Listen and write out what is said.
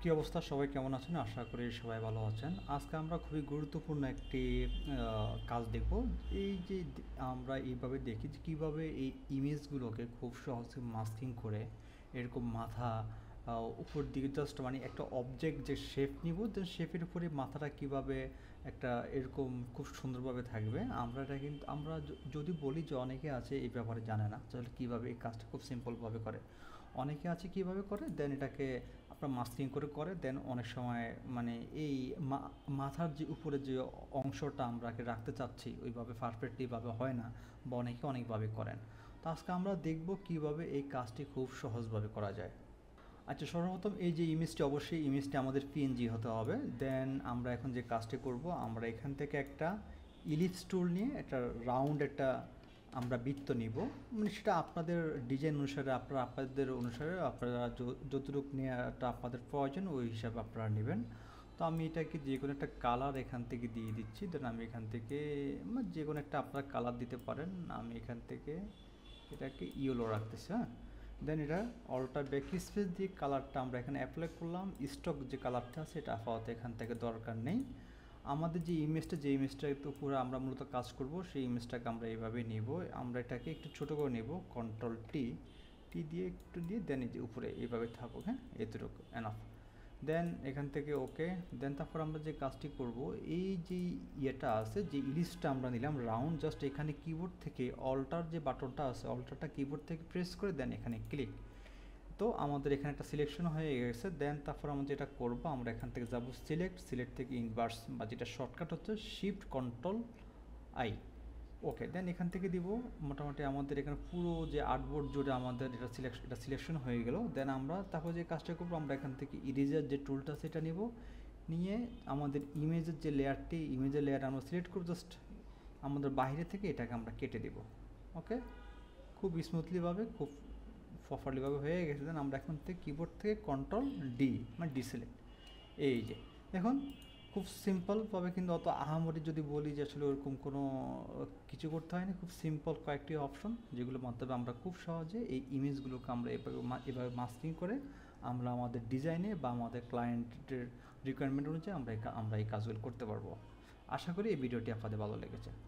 কী অবস্থা, সবাই কেমন আছেন? আশা করি সবাই ভালো আছেন। আজকে আমরা খুবই গুরুত্বপূর্ণ একটি কাজ দেখব। এই যে আমরা এইভাবে দেখি যে কীভাবে এই ইমেজগুলোকে খুব সহজে মাস্কিং করে এরকম মাথা উপর দিকে জাস্ট মানে একটা অবজেক্ট যে শেপ নিব, দেন শেপের উপরে মাথাটা কীভাবে একটা এরকম খুব সুন্দরভাবে থাকবে। আমরা এটা কিন্তু আমরা যদি বলি যে অনেকে আছে এই ব্যাপারে জানে না, তাহলে কীভাবে এই কাজটা খুব সিম্পলভাবে করে। অনেকে আছে কীভাবে করে, দেন এটাকে আপনার মাস্কিং করে দেন অনেক সময় মানে এই মাথার যে উপরে যে অংশটা আমরা রাখতে চাচ্ছি ওইভাবে পারফেক্টলিভাবে হয় না, বা অনেকে অনেকভাবে করেন। তো আজকে আমরা দেখব কিভাবে এই কাজটি খুব সহজভাবে করা যায়। আচ্ছা, সর্বপ্রথম এই যে ইমেজটি, অবশ্যই ইমেজটি আমাদের পিএনজি হতে হবে। দেন আমরা এখন যে কাজটি করব, আমরা এখান থেকে একটা ইলিপস টুল নিয়ে একটা রাউন্ড একটা আমরা বৃত্ত নিব। মানে সেটা আপনাদের ডিজাইন অনুসারে আপনাদের অনুসারে আপনারা যতটুকু নেওয়াটা আপনাদের প্রয়োজন ওই হিসাবে আপনারা নেবেন। তো আমি এটাকে যে কোনো একটা কালার এখান থেকে দিয়ে দিচ্ছি। দেন আমি এখান থেকে যে কোনো একটা আপনারা কালার দিতে পারেন। আমি এখান থেকে এটাকে ইয়েলো রাখতেছি। হ্যাঁ, দেন এটা অল্টার ব্যাক স্পেস দিয়ে কালারটা আমরা এখানে অ্যাপ্লাই করলাম। স্টক যে কালারটা আছে এটা আপাতত এখান থেকে দরকার নেই। আমাদের যে ইমেজটার উপরে আমরা মূলত কাজ করব, সেই ইমেজটাকে আমরা এইভাবে নিব। আমরা এটাকে একটু ছোটো করে নেব, কন্ট্রোল টি দিয়ে একটু দিয়ে, দেন এই যে উপরে এইভাবে থাকুক। হ্যাঁ, এতটুকু এনাফ। দেন এখান থেকে ওকে। দেন তারপর আমরা যে কাজটি করব, এই যে ইয়েটা আছে, যে ইলিশটা আমরা নিলাম রাউন্ড, জাস্ট এখানে কিবোর্ড থেকে অল্টার যে বাটনটা আছে, অল্টারটা কিবোর্ড থেকে প্রেস করে দেন এখানে ক্লিক। তো আমাদের এখানে একটা সিলেকশন হয়ে গেছে। দেন তারপর আমরা যেটা করব, আমরা এখান থেকে যাব সিলেক্ট থেকে ইনভার্স, বা যেটা শর্টকাট হচ্ছে শিফট কন্ট্রোল আই। ওকে, দেন এখান থেকে দিব মোটামুটি আমাদের এখানে পুরো যে আর্টবোর্ড জুড়ে আমাদের এটা সিলেকশন হয়ে গেল। দেন আমরা তারপর যে কাজটা করবো, আমরা এখান থেকে ইরেজার যে টুলটা সেটা নিব, নিয়ে আমাদের ইমেজের যে ইমেজের লেয়ার আমরা সিলেক্ট করব, জাস্ট আমাদের বাইরে থেকে এটাকে আমরা কেটে দেব। ওকে, খুব স্মুথলিভাবে, খুব প্রপারলিভাবে হয়ে গেছে। দেন আমরা এখন থেকে কিবোর্ড থেকে কন্ট্রোল ডি মানে ডিসিলেক্ট। এই যে দেখুন, খুব সিম্পলভাবে, কিন্তু অত আহামরি যদি বলি যে আসলে ওরকম কোনো কিছু করতে হয় না। খুব সিম্পল কয়েকটি অপশন, যেগুলোর মাধ্যমে আমরা খুব সহজে এই ইমেজগুলোকে আমরা এভাবে মাস্কিং করে আমরা আমাদের ডিজাইনে বা আমাদের ক্লায়েন্টের রিকোয়ারমেন্ট অনুযায়ী আমরা এই কাজগুলো করতে পারবো। আশা করি এই ভিডিওটি আপনাদের ভালো লেগেছে।